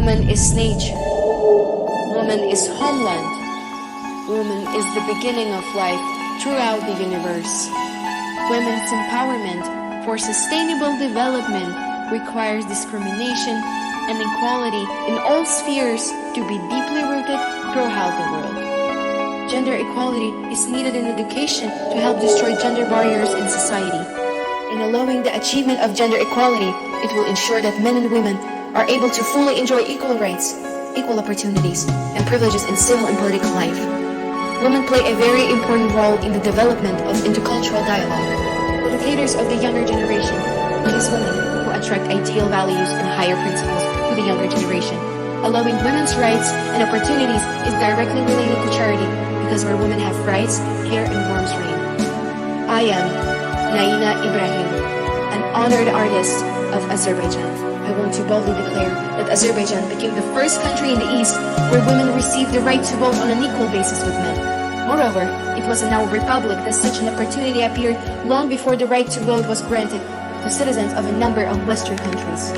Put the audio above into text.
Woman is nature. Woman is homeland. Woman is the beginning of life throughout the universe. Women's empowerment for sustainable development requires discrimination and equality in all spheres to be deeply rooted throughout the world. Gender equality is needed in education to help destroy gender barriers in society. In allowing the achievement of gender equality, it will ensure that men and women are able to fully enjoy equal rights, equal opportunities, and privileges in civil and political life. Women play a very important role in the development of intercultural dialogue. Educators of the younger generation, it is women who attract ideal values and higher principles to the younger generation. Allowing women's rights and opportunities is directly related to charity because where women have rights, care, and warmth reign. I am Naina Ibragim, an honored artist of Azerbaijan. I want to boldly declare that Azerbaijan became the first country in the East where women received the right to vote on an equal basis with men. Moreover, it was in our republic that such an opportunity appeared long before the right to vote was granted to citizens of a number of Western countries.